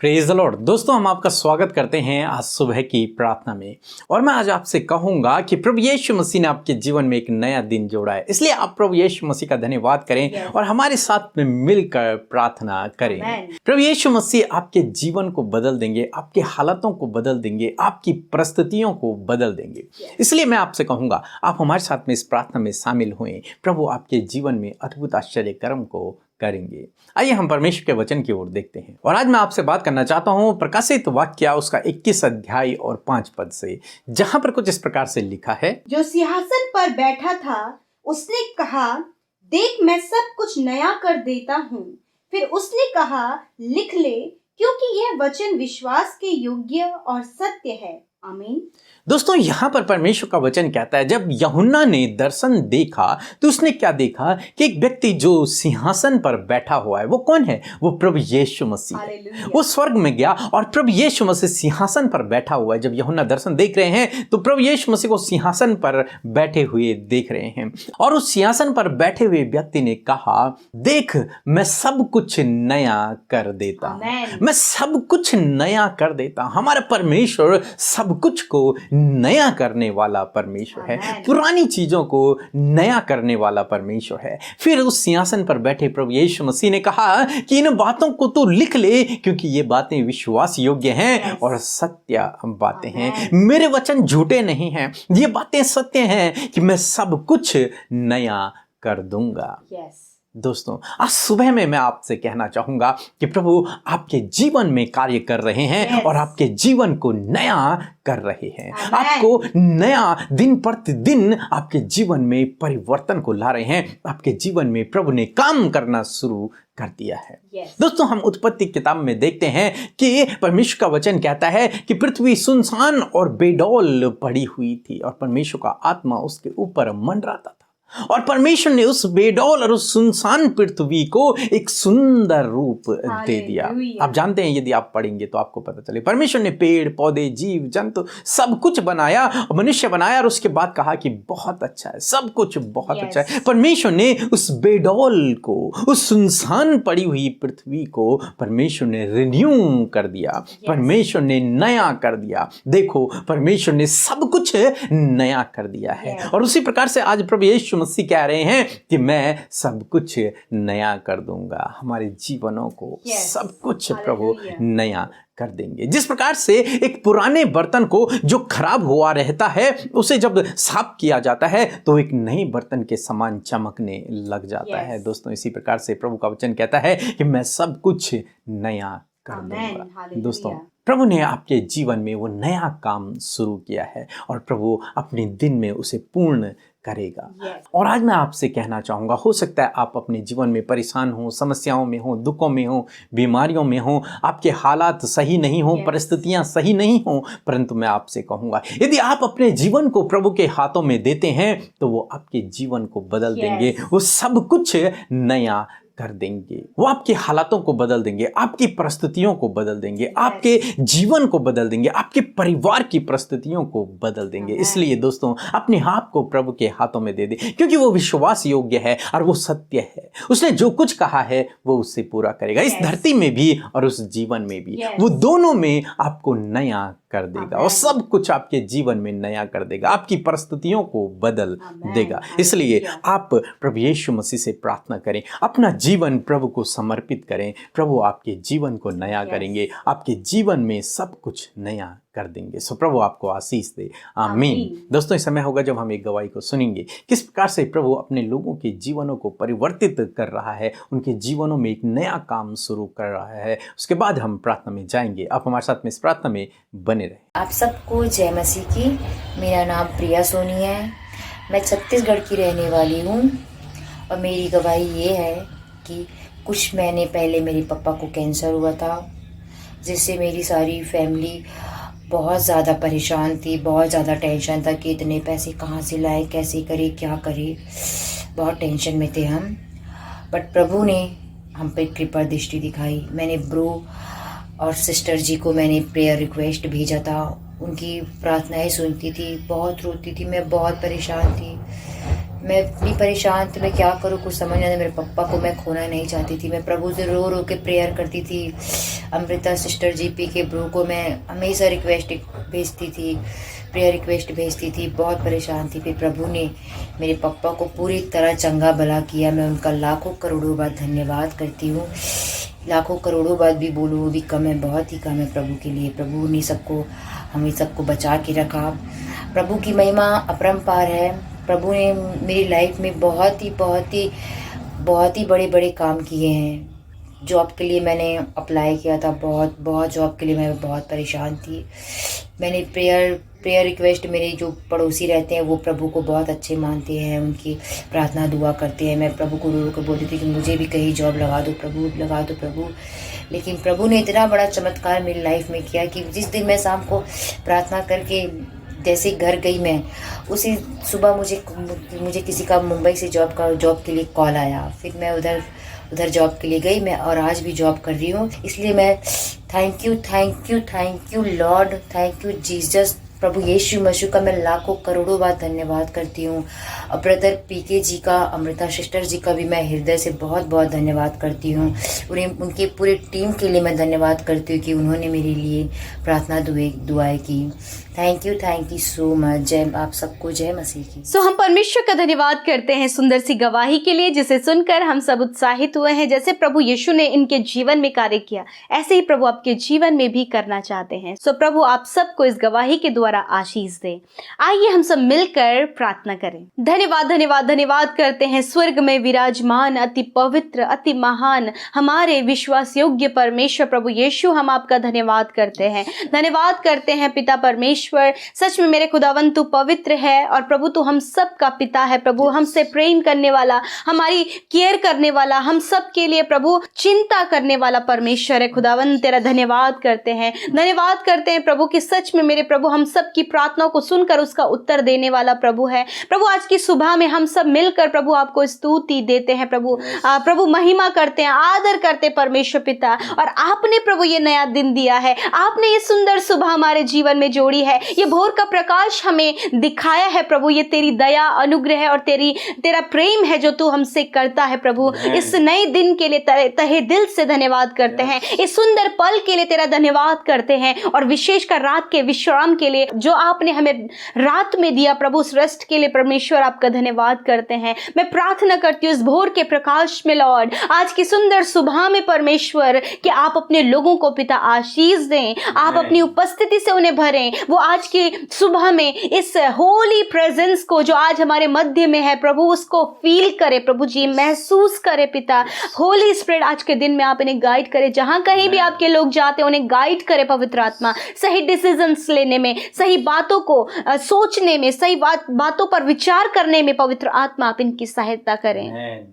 Praise the Lord. दोस्तों, हम आपका स्वागत करते हैं आज सुबह की प्रार्थना में। और मैं आज आपसे कहूंगा कि प्रभु यीशु मसीह ने आपके जीवन में एक नया दिन जोड़ा है, इसलिए आप प्रभु यीशु मसीह का धन्यवाद करें और हमारे साथ में मिलकर प्रार्थना करें। प्रभु यीशु मसीह आपके जीवन को बदल देंगे, आपके हालातों को बदल देंगे, आपकी परिस्थितियों को बदल देंगे। इसलिए मैं आपसे कहूंगा आप हमारे साथ में इस प्रार्थना में शामिल हुए। प्रभु आपके जीवन में अद्भुत आश्चर्य कर्म को करेंगे। आइए हम परमेश्वर के वचन की ओर देखते हैं। और आज मैं आपसे बात करना चाहता हूं प्रकाशित वाक्य उसका 21 अध्याय और 5 पद से, जहां पर कुछ इस प्रकार से लिखा है। जो सिंहासन पर बैठा था उसने कहा, देख मैं सब कुछ नया कर देता हूँ। फिर उसने कहा, लिख ले, क्योंकि यह वचन विश्वास के योग्य और सत्य है। आमीन। दोस्तों, यहाँ पर परमेश्वर का वचन कहता है, जब यूहन्ना ने दर्शन देखा तो उसने क्या देखा कि एक व्यक्ति जो सिंहासन पर बैठा हुआ है, वो कौन है? वो प्रभु यीशु मसीह है। वो स्वर्ग में गया और प्रभु यीशु मसीह सिंहासन पर बैठा हुआ है। जब यूहन्ना दर्शन देख रहे हैं तो प्रभु यीशु मसीह को सिंहासन पर बैठे हुए देख रहे हैं। और उस सिंहासन पर बैठे हुए व्यक्ति ने कहा, देख मैं सब कुछ नया कर देता हूँ, मैं सब कुछ नया कर देता हूँ। हमारा परमेश्वर सब कुछ को नया करने वाला परमेश्वर है, पुरानी चीजों को नया करने वाला परमेश्वर है। फिर उस सिंहासन पर बैठे प्रभु यीशु मसीह ने कहा कि इन बातों को तो लिख ले, क्योंकि ये बातें विश्वास योग्य हैं और सत्य बातें हैं। मेरे वचन झूठे नहीं हैं, ये बातें सत्य हैं कि मैं सब कुछ नया कर दूंगा। दोस्तों, आज सुबह में मैं आपसे कहना चाहूंगा कि प्रभु आपके जीवन में कार्य कर रहे हैं और आपके जीवन को नया कर रहे हैं। आपको नया दिन प्रतिदिन आपके जीवन में परिवर्तन को ला रहे हैं। आपके जीवन में प्रभु ने काम करना शुरू कर दिया है। दोस्तों, हम उत्पत्ति किताब में देखते हैं कि परमेश्वर का वचन कहता है कि पृथ्वी सुनसान और बेडौल पड़ी हुई थी और परमेश्वर का आत्मा उसके ऊपर मंडराता था। और परमेश्वर ने उस बेडौल और उस सुनसान पृथ्वी को एक सुंदर रूप दे दिया। आप जानते हैं, यदि आप पढ़ेंगे तो आपको पता चले, परमेश्वर ने पेड़ पौधे जीव जंतु सब कुछ बनाया, मनुष्य बनाया और उसके बाद कहा कि बहुत अच्छा है, सब कुछ बहुत अच्छा है। परमेश्वर ने उस बेडौल को, उस सुनसान पड़ी हुई पृथ्वी को परमेश्वर ने रिन्यू कर दिया, परमेश्वर ने नया कर दिया। देखो, परमेश्वर ने सब कुछ नया कर दिया है। और उसी प्रकार से आज प्रभु यीशु मसीह कह रहे हैं कि मैं सब कुछ नया कर दूंगा। हमारे जीवनों को सब कुछ प्रभु नया कर देंगे। जिस प्रकार से एक पुराने बर्तन को जो खराब हुआ रहता है, उसे जब साफ किया जाता है तो एक नए बर्तन के समान चमकने लग जाता है। दोस्तों, इसी प्रकार से प्रभु का वचन कहता है कि मैं सब कुछ नया कर दूंगा। दोस्तों, प्रभु ने आपके जीवन में वो नया काम शुरू किया है और प्रभु अपने दिन में उसे पूर्ण करेगा। और आज मैं आपसे कहना चाहूँगा, हो सकता है आप अपने जीवन में परेशान हो, समस्याओं में हो, दुखों में हो, बीमारियों में हो, आपके हालात सही नहीं हो, परिस्थितियाँ सही नहीं हो, परंतु मैं आपसे कहूँगा, यदि आप अपने जीवन को प्रभु के हाथों में देते हैं तो वो आपके जीवन को बदल देंगे, वो सब कुछ नया कर देंगे। वो आपके हालातों को बदल देंगे, आपकी परिस्थितियों को बदल देंगे, आपके जीवन को बदल देंगे, आपके परिवार की परिस्थितियों को बदल देंगे। इसलिए दोस्तों, अपने आप को प्रभु के हाथों में दे दे, क्योंकि वो विश्वास योग्य है और वो सत्य है। उसने जो कुछ कहा है वो उससे पूरा करेगा, इस धरती में भी और उस जीवन में भी। वो दोनों में आपको नया कर देगा और सब कुछ आपके जीवन में नया कर देगा, आपकी परिस्थितियों को बदल देगा। इसलिए आप प्रभु यीशु मसीह से प्रार्थना करें, अपना जीवन प्रभु को समर्पित करें। प्रभु आपके जीवन को नया करेंगे, आपके जीवन में सब कुछ नया कर देंगे। सो प्रभु आपको आशीष दे। आमीन। दोस्तों, इस समय होगा जब हम एक गवाही को सुनेंगे, किस प्रकार से प्रभु अपने लोगों के जीवनों को परिवर्तित कर रहा है, उनके जीवनों में एक नया काम शुरू कर रहा है। उसके बाद हम प्रार्थना में जाएंगे। आप हमारे साथ में इस प्रार्थना में बने रहें। आप सबको जय मसीह की। मेरा नाम प्रिया सोनी है, मैं छत्तीसगढ़ की रहने वाली हूँ और मेरी गवाही ये है कि कुछ महीने पहले मेरे पापा को कैंसर हुआ था, जिससे मेरी सारी फैमिली बहुत ज़्यादा परेशान थी, बहुत ज़्यादा टेंशन था कि इतने पैसे कहाँ से लाए, कैसे करे, क्या करे, बहुत टेंशन में थे हम। बट प्रभु ने हम पे कृपा दृष्टि दिखाई। मैंने ब्रो और सिस्टर जी को मैंने प्रेयर रिक्वेस्ट भेजा था, उनकी प्रार्थनाएं सुनती थी, बहुत रोती थी, मैं बहुत परेशान थी मैं इतनी परेशान थी, मैं क्या करूँ कुछ समझ नहीं आता। मेरे पापा को मैं खोना नहीं चाहती थी। मैं प्रभु से रो रो के प्रेयर करती थी। अमृता सिस्टर जीपी के ब्रो को मैं हमेशा रिक्वेस्ट भेजती थी, प्रेयर रिक्वेस्ट भेजती थी। बहुत परेशान थी। फिर प्रभु ने मेरे पापा को पूरी तरह चंगा भला किया। मैं उनका लाखों करोड़ों बार धन्यवाद करती हूँ। लाखों करोड़ों बात भी बोलूँ वो भी कम है, बहुत ही कम है प्रभु के लिए। प्रभु ने हमें सबको बचा के रखा। प्रभु की महिमा अपरंपार है। प्रभु ने मेरी लाइफ में बहुत ही बड़े बड़े काम किए हैं। जॉब के लिए मैंने अप्लाई किया था, बहुत जॉब के लिए मैं बहुत परेशान थी। मैंने प्रेयर रिक्वेस्ट, मेरे जो पड़ोसी रहते हैं वो प्रभु को बहुत अच्छे मानते हैं, उनकी प्रार्थना दुआ करते हैं। मैं प्रभु को रो कर बोलती थी कि मुझे भी कहीं जॉब लगा दो प्रभु, लगा दो प्रभु। लेकिन प्रभु ने इतना बड़ा चमत्कार मेरी लाइफ में किया कि जिस दिन मैं शाम को प्रार्थना करके जैसे घर गई, मैं उसी सुबह मुझे किसी का मुंबई से जॉब के लिए कॉल आया। फिर मैं उधर जॉब के लिए गई मैं, और आज भी जॉब कर रही हूँ। इसलिए मैं thank you Lord, thank you Jesus, प्रभु यीशु मसीह का मैं लाखों करोड़ों बार धन्यवाद करती हूँ। और ब्रदर पीके जी का, अमृता सिस्टर जी का भी मैं हृदय से बहुत धन्यवाद करती हूँ। उनकी पूरी टीम के लिए मैं धन्यवाद करती हूँ कि उन्होंने मेरे लिए प्रार्थना दुआएं की। Thank you so much. जय आप सबको जय मसीह की। सो हम परमेश्वर का धन्यवाद करते हैं सुंदर सी गवाही के लिए, जिसे सुनकर हम सब उत्साहित हुए हैं। जैसे प्रभु यीशु ने इनके जीवन में कार्य किया, ऐसे ही प्रभु आपके जीवन में भी करना चाहते हैं। सो प्रभु आप सबको इस गवाही के द्वारा आशीष दे। आइए हम सब मिलकर प्रार्थना करें। धन्यवाद करते हैं स्वर्ग में विराजमान, अति पवित्र, अति महान, हमारे विश्वास योग्य परमेश्वर प्रभु यीशु, हम आपका धन्यवाद करते हैं। धन्यवाद करते हैं पिता परमेश्वर। सच में मेरे खुदावन तू पवित्र है, और प्रभु तू हम सब का पिता है। प्रभु हमसे प्रेम करने वाला, हमारी केयर करने वाला, हम सब के लिए प्रभु चिंता करने वाला परमेश्वर है। खुदावन तेरा धन्यवाद करते हैं प्रभु कि सच में मेरे प्रभु हम सब की प्रार्थनाओं को सुनकर उसका उत्तर देने वाला प्रभु है। प्रभु आज की सुबह में हम सब मिलकर प्रभु आपको स्तुति देते हैं प्रभु महिमा करते हैं, आदर करते परमेश्वर पिता। और आपने प्रभु ये नया दिन दिया है, आपने ये सुंदर सुबह हमारे जीवन में जोड़ी है, ये भोर का प्रकाश हमें दिखाया है प्रभु। ये तेरी दया, अनुग्रह है और तेरा प्रेम है जो तू हमसे करता है प्रभु। इस नए दिन के लिए तहे दिल से धन्यवाद करते हैं। इस सुंदर पल के लिए तेरा धन्यवाद करते हैं, और विशेषकर रात के विश्राम के लिए जो आपने हमें रात में दिया प्रभु, उस रेस्ट के लिए परमेश्वर आपका धन्यवाद करते हैं। मैं प्रार्थना करती हूँ इस भोर के प्रकाश में लॉर्ड, आज की सुंदर सुबह में परमेश्वर, कि आप अपने लोगों को पिता आशीष दें, आप अपनी उपस्थिति से उन्हें भरें। वो आज की सुबह में इस होली प्रेजेंस को जो आज हमारे मध्य में है प्रभु, उसको फील करे प्रभु जी, महसूस करे पिता। होली स्पिरिट आज के दिन में आप इन्हें गाइड करे, जहां कहीं भी आपके लोग जाते हैं उन्हें गाइड करे पवित्र आत्मा, सही डिसीजंस लेने में, सही बातों को सोचने में, सही बातों पर विचार करने में पवित्र आत्मा आप इनकी सहायता करें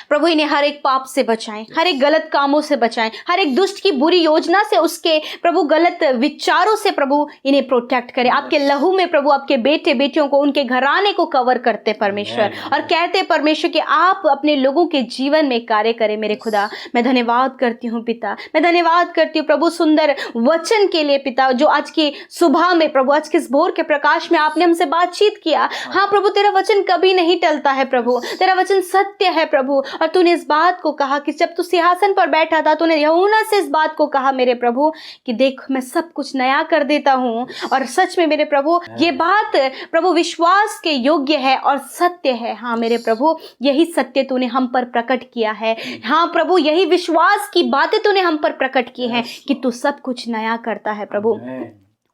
प्रभु। इन्हें हर एक पाप से बचाएं, हर एक गलत कामों से बचाएं, हर एक दुष्ट की बुरी योजना से, उसके प्रभु गलत विचारों से प्रभु इन्हें प्रोटेक्ट करें। आपके लहू में प्रभु आपके बेटे बेटियों को, उनके घराने को कवर करते परमेश्वर, और कहते परमेश्वर कि आप अपने लोगों के जीवन में कार्य करें मेरे खुदा। मैं धन्यवाद करती हूँ पिता, मैं धन्यवाद करती हूँ प्रभु सुंदर वचन के लिए पिता, जो आज की सुबह में प्रभु, आज के इस भोर के प्रकाश में आपने हमसे बातचीत किया। हाँ प्रभु, तेरा वचन कभी नहीं टलता है प्रभु, तेरा वचन सत्य है प्रभु। और तूने इस बात को कहा कि जब तू सिंहासन पर बैठा था, तूने यूहन्ना से इस बात को कहा मेरे प्रभु कि देख मैं सब कुछ नया कर देता हूँ। और सच में मेरे प्रभु ये बात प्रभु विश्वास के योग्य है और सत्य है। हाँ मेरे प्रभु, यही सत्य तूने हम पर प्रकट किया है। हाँ प्रभु, यही विश्वास की बातें तूने हम पर प्रकट की हैं कि तू सब कुछ नया करता है प्रभु।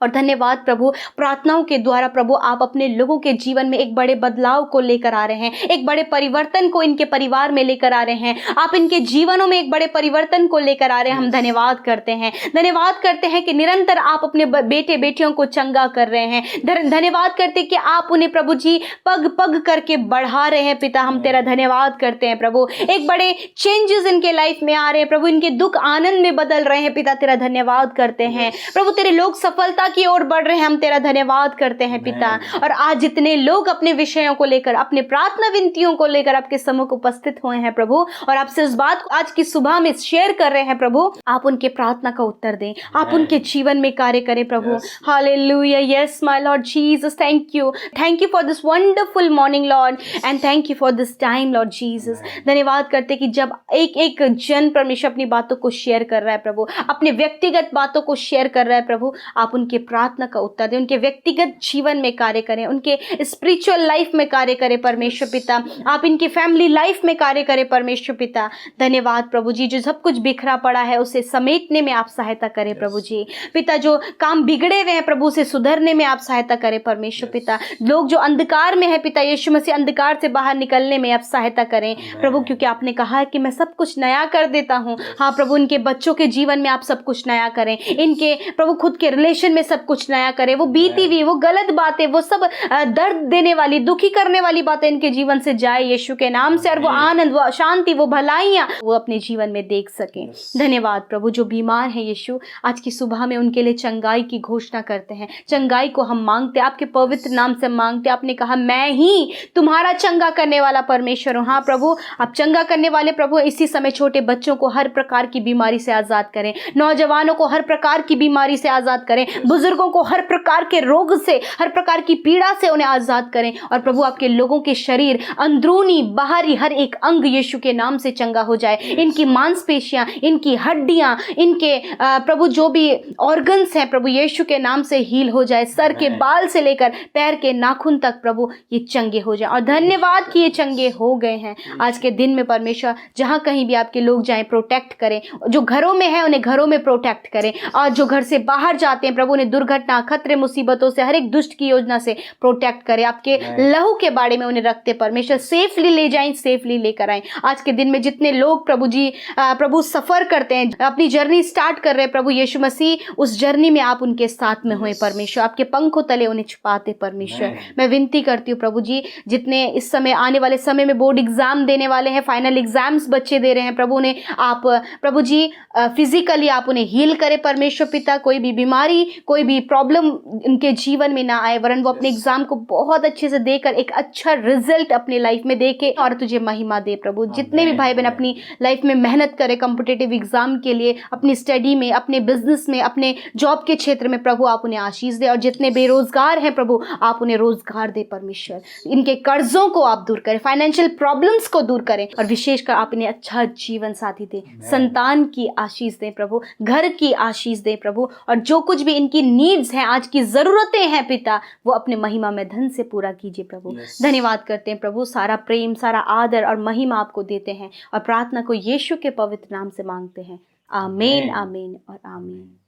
और धन्यवाद प्रभु, प्रार्थनाओं के द्वारा प्रभु आप अपने लोगों के जीवन में एक बड़े बदलाव को लेकर आ रहे हैं, एक बड़े परिवर्तन को इनके परिवार में लेकर आ रहे हैं। आप इनके जीवनों में एक बड़े परिवर्तन को लेकर आ रहे हैं। हम धन्यवाद करते हैं कि निरंतर आप अपने बेटे बेटियों को चंगा कर रहे हैं। धन्यवाद करते हैं कि आप उन्हें प्रभु जी पग पग करके बढ़ा रहे हैं पिता। हम तेरा धन्यवाद करते हैं प्रभु, एक बड़े चेंजेस इनके लाइफ में आ रहे हैं प्रभु, इनके दुख आनंद में बदल रहे हैं पिता। तेरा धन्यवाद करते हैं प्रभु, तेरे लोग सफलता सफलता की ओर बढ़ रहे हैं, हम तेरा धन्यवाद करते हैं पिता। और आज जितने लोग अपने विषयों को लेकर, अपने प्रार्थना विनतियों को लेकर आपके सम्मुख उपस्थित हुए हैं प्रभु, और आपसे इस बात को आज की सुबह में शेयर कर रहे हैं प्रभु, आप उनके प्रार्थना का उत्तर दें, आप उनके जीवन में कार्य करें प्रभु। Hallelujah, yes my Lord Jesus, thank you for this wonderful morning Lord, and thank you for this time Lord Jesus. धन्यवाद करते कि जब एक एक जन परमेश्वर अपनी बातों को शेयर कर रहा है प्रभु, अपने व्यक्तिगत बातों को शेयर कर रहा है प्रभु, आप उनके प्रार्थना का उत्तर दें, उनके व्यक्तिगत जीवन में कार्य करें, उनके स्पिरिचुअल लाइफ में कार्य करें परमेश्वर पिता, आप इनकी फैमिली लाइफ में कार्य करें परमेश्वर पिता। धन्यवाद प्रभु जी, जो सब कुछ बिखरा पड़ा है उसे समेटने में आप सहायता करें प्रभु जी। पिता, जो काम बिगड़े हुए हैं प्रभु, उसे सुधरने में आप सहायता करें परमेश्वर पिता। लोग जो अंधकार में है पिता यीशु मसीह, अंधकार से बाहर निकलने में आप सहायता करें प्रभु, क्योंकि आपने कहा है कि मैं सब कुछ नया कर देता हूँ। हाँ प्रभु, इनके बच्चों के जीवन में आप सब कुछ नया करें, इनके प्रभु खुद के रिलेशन में सब कुछ नया करें। वो बीती हुई, वो गलत बातें, वो सब दर्द देने वाली, दुखी करने वाली बातें इनके जीवन से जाए यीशु के नाम से, और वो आनंद, वो शांति, वो भलाइयाँ वो अपने जीवन में देख सकें। धन्यवाद प्रभु, जो बीमार है यीशु, आज की सुबह में उनके लिए चंगाई की घोषणा करते हैं। चंगाई को हम मांगते हैं, आपके पवित्र नाम से मांगते हैं। आपने कहा मैं ही तुम्हारा चंगा करने वाला परमेश्वर हूँ। हाँ प्रभु, आप चंगा करने वाले प्रभु। इसी समय छोटे बच्चों को हर प्रकार की बीमारी से आज़ाद करें, नौजवानों को हर प्रकार की बीमारी से आज़ाद करें, बुजुर्गों को हर प्रकार के रोग से, हर प्रकार की पीड़ा से उन्हें आज़ाद करें। और प्रभु, आपके लोगों के शरीर, अंदरूनी बाहरी हर एक अंग यीशु के नाम से चंगा हो जाए। इनकी मांसपेशियां, इनकी हड्डियां, इनके प्रभु जो भी ऑर्गन्स हैं प्रभु, यीशु के नाम से हील हो जाए। सर के बाल से लेकर पैर के नाखून तक प्रभु ये चंगे हो जाए। और धन्यवाद कि ये चंगे हो गए हैं। आज के दिन में परमेश्वर, जहां कहीं भी आपके लोग जाएं, प्रोटेक्ट करें। जो घरों में है उन्हें घरों में प्रोटेक्ट करें, और जो घर से बाहर जाते हैं प्रभु, उन्हें दुर्घटना, खतरे, मुसीबतों से, हर एक दुष्ट की योजना से प्रोटेक्ट करें। आपके लहू के बारे में उन्हें रखते परमेश्वर, सेफली ले जाएं, सेफली लेकर आएं। आज के दिन में जितने लोग प्रभु जी प्रभु सफर करते हैं, अपनी जर्नी स्टार्ट कर रहे हैं प्रभु यीशु मसीह, उस जर्नी में आप उनके साथ में हुए परमेश्वर, आपके पंखों तले उन्हें छुपाते परमेश्वर। मैं विनती करती हूँ प्रभु जी, जितने इस समय आने वाले समय में बोर्ड एग्जाम देने वाले हैं, फाइनल एग्जाम्स बच्चे दे रहे हैं प्रभु, उन्हें आप प्रभु जी फिजिकली आप उन्हें हील करें परमेश्वर पिता। कोई भी बीमारी, कोई भी प्रॉब्लम उनके जीवन में ना आए, वरन वो अपने एग्जाम को बहुत अच्छे से देकर एक अच्छा रिजल्ट अपनी लाइफ में देके और तुझे महिमा दे प्रभु। जितने भी भाई बहन अपनी लाइफ में मेहनत करें कॉम्पिटिटिव एग्जाम के लिए, अपनी स्टडी में, अपने बिजनेस में, अपने जॉब के क्षेत्र में प्रभु, आप उन्हें आशीष दे। और जितने बेरोजगार हैं प्रभु, आप उन्हें रोजगार दे परमेश्वर। इनके कर्जों को आप दूर करें, फाइनेंशियल प्रॉब्लम्स को दूर करें, और विशेषकर आप इन्हें अच्छा जीवन साथी दें, संतान की आशीष दें प्रभु, घर की आशीष दें प्रभु, और जो कुछ भी इनकी नीड्स हैं, आज की जरूरतें हैं पिता, वो अपने महिमा में धन से पूरा कीजिए प्रभु। धन्यवाद करते हैं प्रभु, सारा प्रेम, सारा आदर और महिमा आपको देते हैं, और प्रार्थना को यीशु के पवित्र नाम से मांगते हैं। आमीन, आमीन और आमीन।